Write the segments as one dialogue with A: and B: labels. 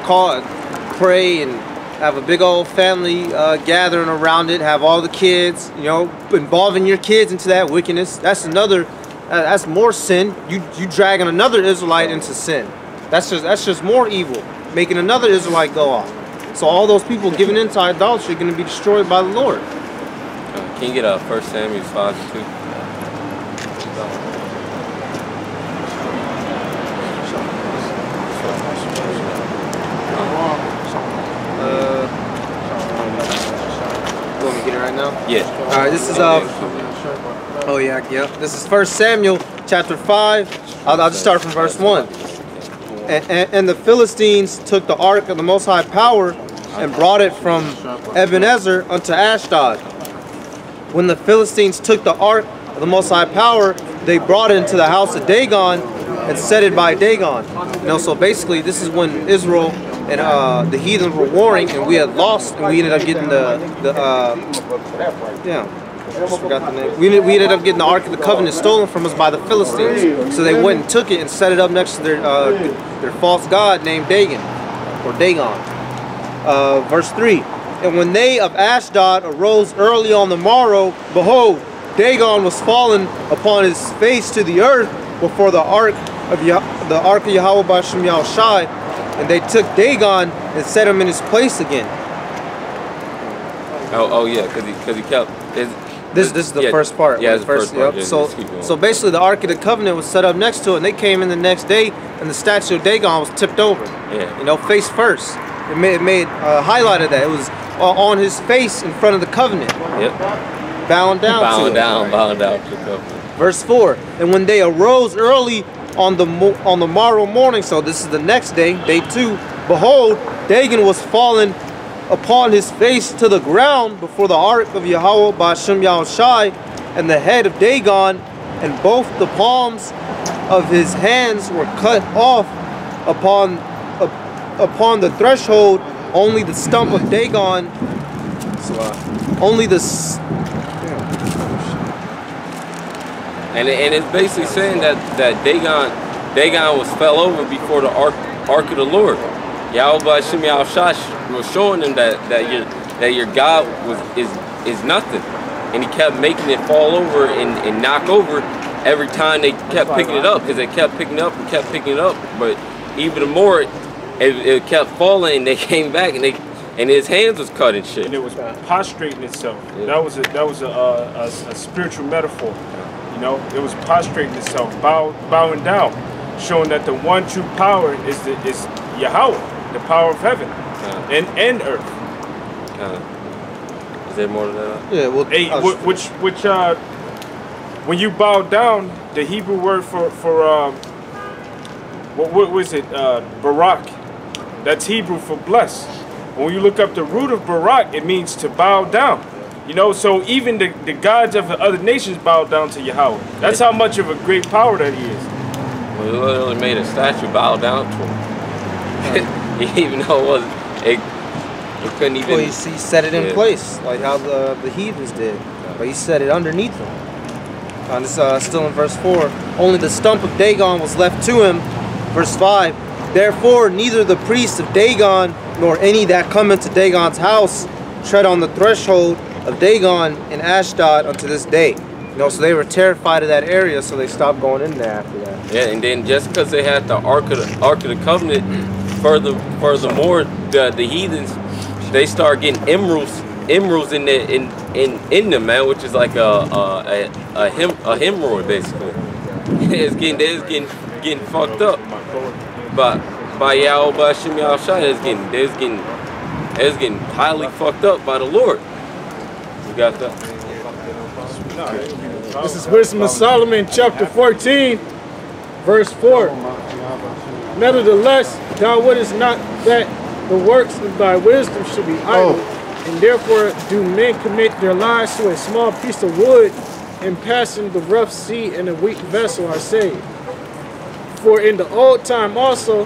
A: call, pray, and have a big old family gathering around it. Have all the kids, you know, involving your kids into that wickedness. That's another. That's more sin. You dragging another Israelite into sin. That's just more evil. Making another Israelite go off. So all those people giving into idolatry are going to be destroyed by the Lord.
B: Can you get 1 Samuel 5:2?
A: You want me to get it right now?
B: Yeah.
A: All right. This is oh yeah. This is 1 Samuel chapter 5. I'll just start from verse 1. And the Philistines took the ark of the Most High Power and brought it from Ebenezer unto Ashdod. When the Philistines took the ark of the Most High Power, they brought it into the house of Dagon and set it by Dagon. You know, so basically this is when Israel and the heathens were warring, and we had lost, and we ended up getting I forgot the name. We ended up getting the Ark of the Covenant stolen from us by the Philistines. So they went and took it and set it up next to their false god named Dagon, or Dagon. Verse 3. And when they of Ashdod arose early on the morrow, behold, Dagon was fallen upon his face to the earth before the ark of Yahweh B'Shem Yahushai, and they took Dagon and set him in his place again.
B: Oh yeah, because he kept.
A: This is the first part.
B: Yeah, the first part.
A: Yep. So basically the Ark of the Covenant was set up next to it, and they came in the next day, and the statue of Dagon was tipped over.
B: Yeah.
A: You know, face first. It made highlighted that it was on his face in front of the covenant.
B: Yep.
A: Bowing down.
B: Bowing down to the covenant.
A: Verse 4. And when they arose early on the morrow morning, so this is the next day, day 2. Behold, Dagon was fallen upon his face to the ground before the ark of Yahweh B'Shem Yahushai, and the head of Dagon and both the palms of his hands were cut off upon the threshold. Only the stump of Dagon,
B: and it's basically saying that Dagon was fell over before the ark of the Lord. Yahweh B'Shem Yahushai was showing them that your God is nothing, and he kept making it fall over and knock over every time they kept picking it up, because they kept picking it up and kept picking it up. But even more, it kept falling, and they came back, and his hands was cut and shit.
C: And it was prostrating itself. Yeah. That was a spiritual metaphor. You know, it was prostrating itself, bowing down, showing that the one true power is Yahweh, the power of heaven and earth.
B: Is there more to that?
A: Yeah. Well,
C: which when you bow down, the Hebrew word for what was it? Barak. That's Hebrew for bless. When you look up the root of Barak, it means to bow down. You know, so even the gods of the other nations bow down to Yahweh. That's how much of a great power that he is.
B: Well, he literally made a statue bow down to him. Even though it couldn't even.
A: Well, he set it in place, like how the heathens did. But he set it underneath him. And it's still in verse 4. Only the stump of Dagon was left to him. Verse 5. Therefore, neither the priests of Dagon nor any that come into Dagon's house tread on the threshold of Dagon in Ashdod unto this day. You know, so they were terrified of that area, so they stopped going in there after that.
B: Yeah, and then just because they had the Ark of the Covenant, furthermore, the heathens, they start getting emeralds in them, man, which is like a hemorrhoid basically. It's getting fucked up. But by Yahweh B'Shem Yahushai, it's getting highly fucked up by the Lord. You got that?
D: This is Wisdom of Solomon, chapter 14, verse 4. Nevertheless, thou wouldest not that the works of thy wisdom should be idle, and therefore do men commit their lives to a small piece of wood, and passing the rough sea in a weak vessel are saved. For in the old time also,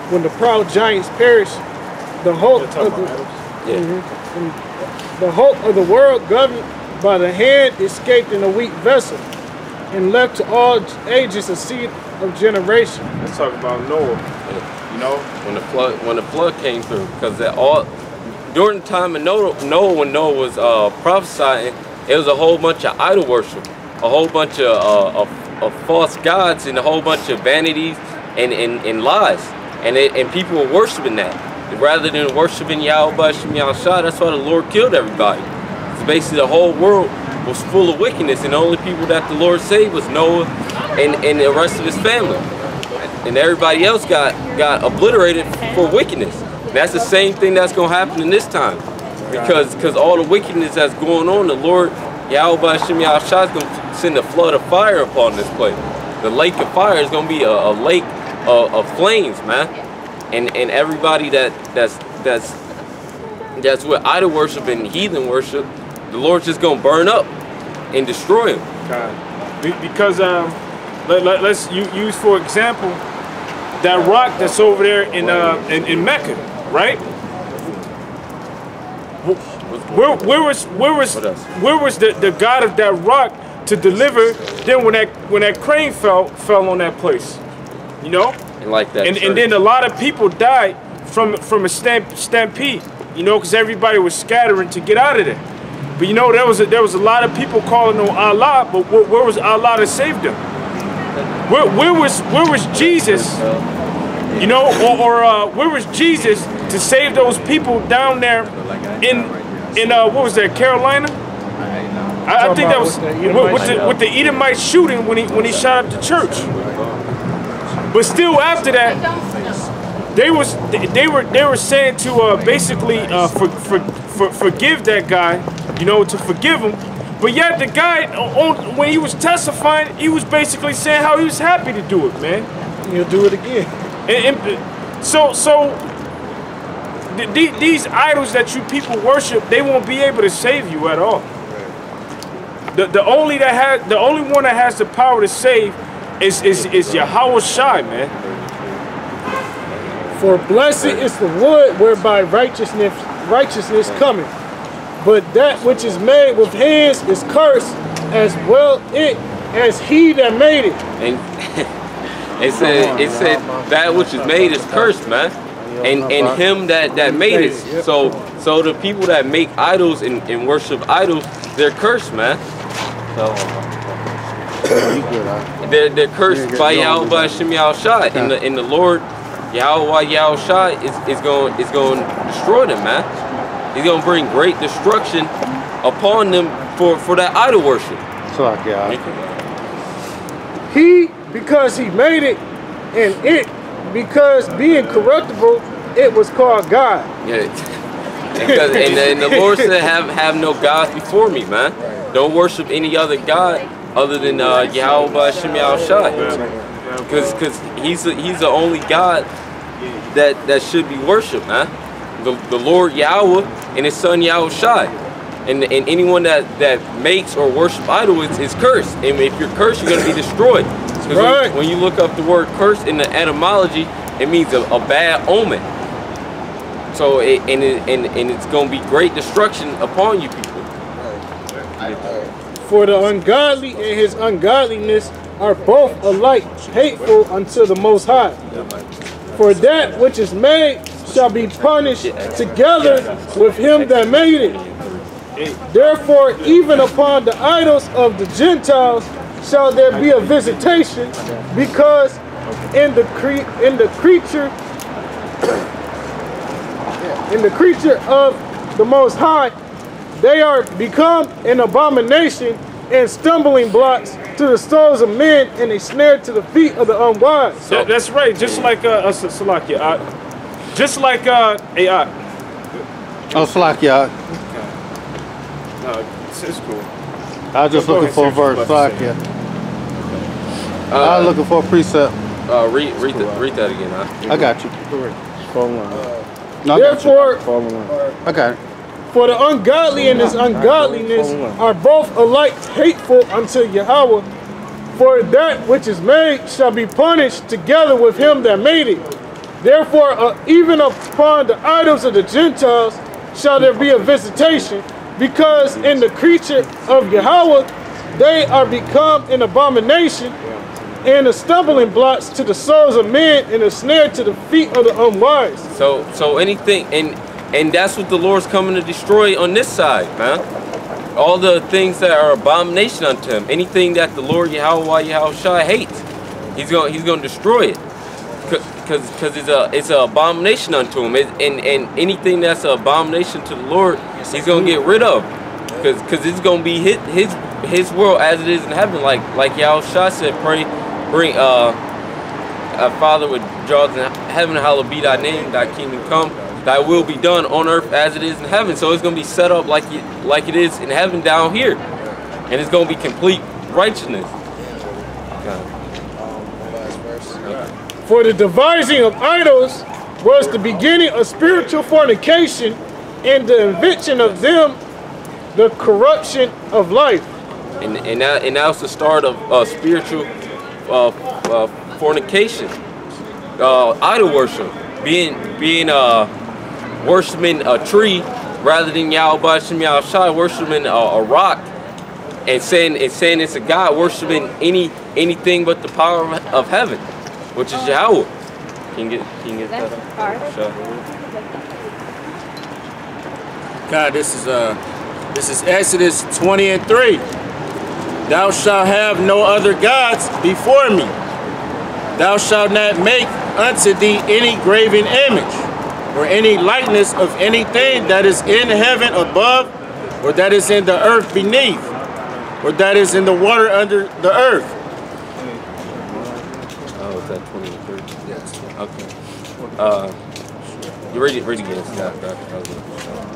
D: when the proud giants perished, the hope of the world governed by the hand escaped in a weak vessel, and left to all ages a seed of generation.
C: Let's talk about Noah. You know,
B: when the flood came through, because during the time of Noah, when Noah was prophesying, it was a whole bunch of idol worship, a whole bunch of false gods, and a whole bunch of vanities and lies, and people were worshiping that rather than worshiping Yahweh Shem Yahushua. That's why the Lord killed everybody. So basically, the whole world was full of wickedness, and the only people that the Lord saved was Noah and the rest of his family. And everybody else got obliterated for wickedness. And that's the same thing that's going to happen in this time. Because all the wickedness that's going on, the Lord, Yahweh Shem Yahushua, is going to send a flood of fire upon this place. The lake of fire is going to be a lake of flames, man. And everybody that's with idol worship and heathen worship, the Lord's just going to burn up and destroy them.
C: God. Because let's use for example that rock that's over there in Mecca, right? Where was the God of that rock to deliver them when that crane fell on that place? You know?
B: And like that.
C: And then a lot of people died from a stampede. You know, because everybody was scattering to get out of there. But you know, there was a lot of people calling on Allah, but where was Allah to save them? Where was Jesus? You know, or where was Jesus to save those people down there in what was that, Carolina? I think that was with the Edomite shooting when he shot up the church. But still after that, they were saying to basically forgive that guy, you know, to forgive him. But yet the guy, when he was testifying, he was basically saying how he was happy to do it, man.
D: He'll do it again.
C: And so these idols that you people worship, they won't be able to save you at all. The only one that has the power to save is Yahweh Shai, man.
D: For blessed is the wood whereby righteousness cometh, but that which is made with hands is cursed, as well it as he that made it.
B: And it said that which is made is cursed, man. And him that made it. So the people that make idols and worship idols, they're cursed, man. They're cursed by Yahweh Shem Yahushua, and the Lord Yahweh Yahushua is going to destroy them, man. He's going to bring great destruction upon them for that idol worship.
D: He, because he made it, and it, because being corruptible, it was called God.
B: Yeah. And the Lord said, have no gods before me, man. Don't worship any other God other than Yahweh Shem Yahushua. Because he's the only God that should be worshipped, man. The Lord Yahweh and his son Yahushua. And anyone that makes or worship idols is cursed. And if you're cursed, you're going to be destroyed. Because when you look up the word curse in the etymology, it means a bad omen. So it's going to be great destruction upon you people.
D: For the ungodly and his ungodliness are both alike hateful unto the Most High. For that which is made shall be punished together with him that made it. Therefore, even upon the idols of the Gentiles shall there be a visitation, because in the creature of the Most High, they are become an abomination and stumbling blocks to the souls of men, and a snare to the feet of the unwise.
C: That's right. Just like Salakia. Just like AI.
E: Oh, Salakia.
C: No, it's cool.
E: I was just looking for a verse. Salakia. I was looking for a precept.
B: Read that again, huh?
E: I got you.
D: Therefore,
E: I got it.
D: for the ungodly and his ungodliness are both alike hateful unto Yahweh. For that which is made shall be punished together with him that made it. Therefore, even upon the idols of the Gentiles shall there be a visitation, because in the creature of Yahweh they are become an abomination and a stumbling blocks to the souls of men, and a snare to the feet of the unwise.
B: So anything, and that's what the Lord's coming to destroy on this side, man. All the things that are abomination unto him, anything that the Lord Yahushua hates, he's gonna destroy it, cause it's an abomination unto him, and anything that's an abomination to the Lord, he's gonna get rid of, cause it's gonna be his world as it is in heaven, like Yahushua said, bring Father with jaws in heaven, hallowed be thy name, thy kingdom come. Thy will be done on earth as it is in heaven. So it's going to be set up like it is in heaven down here. And it's going to be complete righteousness.
D: For the devising of idols was the beginning of spiritual fornication, and the invention of them the corruption of life.
B: And that's the start of spiritual fornication. Idol worship. Being worshiping a tree rather than Yahweh Shem Yahushua, worshiping a rock, and saying it's a God, worshiping anything but the power of heaven, which is Yahweh. Can you get that? Sure.
F: God, this is Exodus 20:3. Thou shalt have no other gods before me. Thou shalt not make unto thee any graven image, or any likeness of anything that is in heaven above, or that is in the earth beneath, or that is in the water under the earth.
B: Oh, is that 20 and 30? Yes. Okay. You read it again.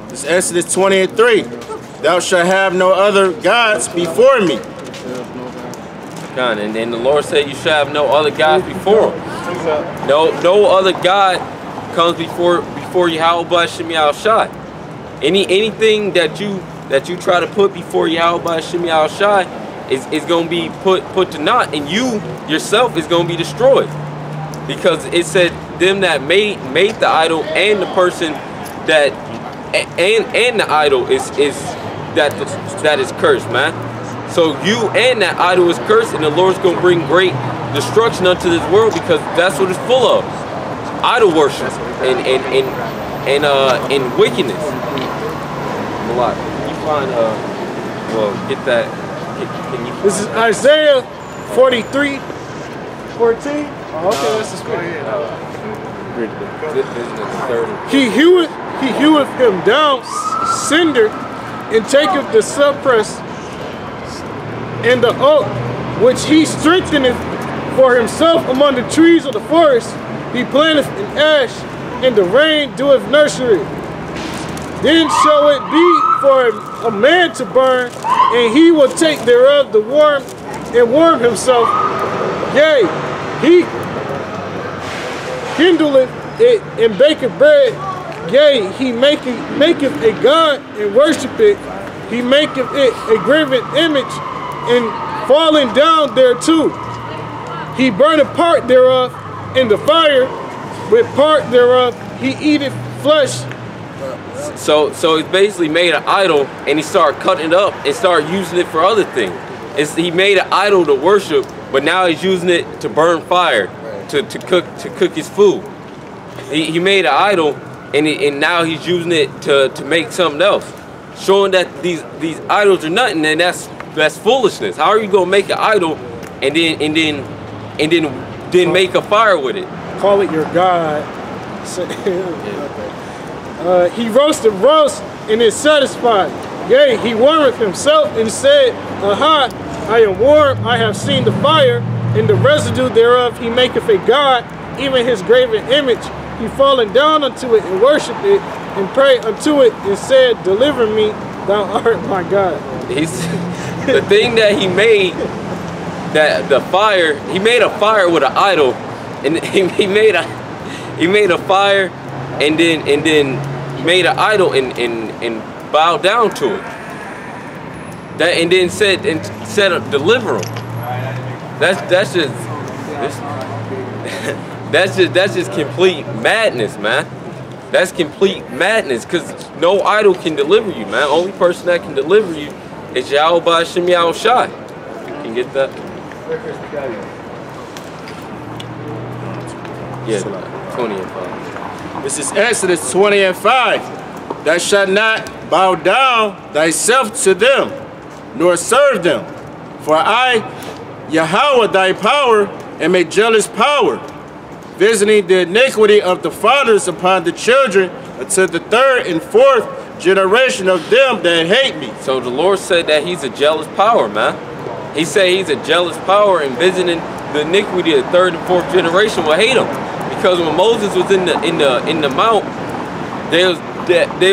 F: This is Exodus 20:3. Thou shalt have no other gods before me.
B: God, and then the Lord said you shall have no other gods before him. No other God comes before Yahweh Shem Yahushua. Anything that you try to put before Yahweh Shem Yahushua is going to be put to naught, and you yourself is going to be destroyed, because it said them that made the idol, and the person that and the idol is that is cursed, man. So you and that idol is cursed, and the Lord's going to bring great destruction unto this world, because that's what it's full of. Idol worship and wickedness. A lot. You find well, get that. Can you?
D: This is Isaiah 43:14. Oh, okay, that's the scripture. He heweth him down cinder, and taketh the cypress and the oak, which he strengtheneth for himself among the trees of the forest. He planteth an ash, and the rain doeth nurture it. Then shall it be for a man to burn, and he will take thereof the worm, and warm himself. Yea, he kindleth it, and baketh bread. Yea, he maketh a god, and worship it. He maketh it a graven image, and falling down thereto. He burneth part thereof in the fire, with part thereof he eateth flesh.
B: So it's basically made an idol, and he started cutting it up and started using it for other things. He made an idol to worship, but now he's using it to burn fire, to cook his food. He made an idol, and now he's using it to make something else, showing that these idols are nothing, and that's foolishness. How are you gonna make an idol and then make a fire with it?
D: Call it your God. He roasted roast and is satisfied. Yea, he warmeth himself and said, Aha, I am warm, I have seen the fire, and the residue thereof he maketh a god, even his graven image. He fallen down unto it and worshipped it, and prayed unto it, and said, Deliver me, thou art my God.
B: The thing that he made, that the fire, he made a fire with an idol, and he made a fire, and then made an idol and bowed down to it. That, and then said deliver him. That's just complete madness, man. That's complete madness, because no idol can deliver you, man. Only person that can deliver you is Yahweh Shem Yahushua. Can you get that? Yeah, 20 and 5.
F: This is Exodus 20 and 5. Thou shalt not bow down thyself to them, nor serve them. For I, Yahweh, thy power, am a jealous power, visiting the iniquity of the fathers upon the children unto the third and fourth generation of them that hate me.
B: So the Lord said that he's a jealous power, man. He said he's a jealous power and visiting the iniquity of the third and fourth generation will hate him. Because when Moses was in the mount, they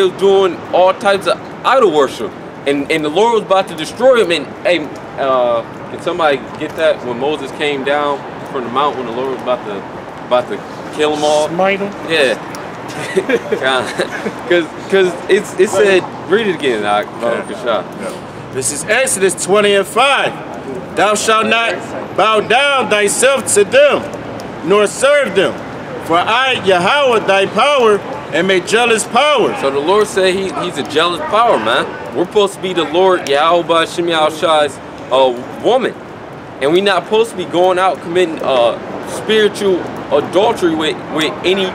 B: was doing all types of idol worship. And the Lord was about to destroy him. And hey, can somebody get that when Moses came down from the mount when the Lord was about to kill them all?
D: Smite them?
B: Yeah. Because it said, read it again,
F: This is Exodus 20 and 5. Thou shalt not bow down thyself to them, nor serve them. For I, Yahweh, thy power, am a jealous power.
B: So the Lord said he's a jealous power, man. We're supposed to be the Lord, Yahweh Shem Shai's woman. And we're not supposed to be going out committing spiritual adultery with any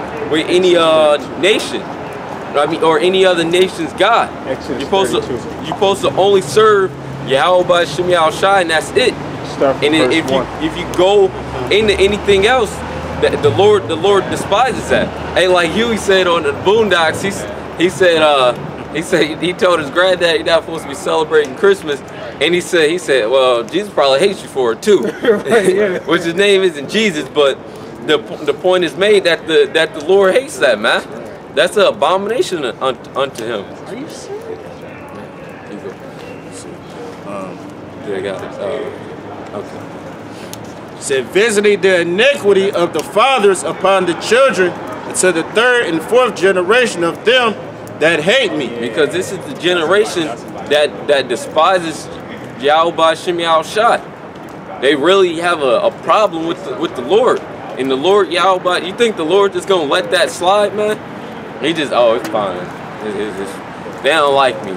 B: nation. I mean, or any other nation's God. You're supposed to only serve Yahweh Shem Shai, and that's it. And if you go into anything else, the Lord despises that. Hey, like Huey said on the Boondocks, he told his granddad he's not supposed to be celebrating Christmas, and he said, well, Jesus probably hates you for it too.
D: Right, yeah.
B: Which his name isn't Jesus, but the point is made that the Lord hates that, man. That's an abomination unto him.
D: Are you serious?
B: Yeah, I got it. Okay.
F: Said, visiting the iniquity of the fathers upon the children unto the third and fourth generation of them that hate me.
B: Because this is the generation that despises Yahweh Shem Shai. They really have a problem with the Lord. And the Lord Yahweh, you think the Lord just gonna let that slide, man? He just, oh, it's fine. They don't like me.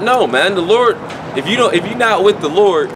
B: No, man. The Lord, if you're not with the Lord,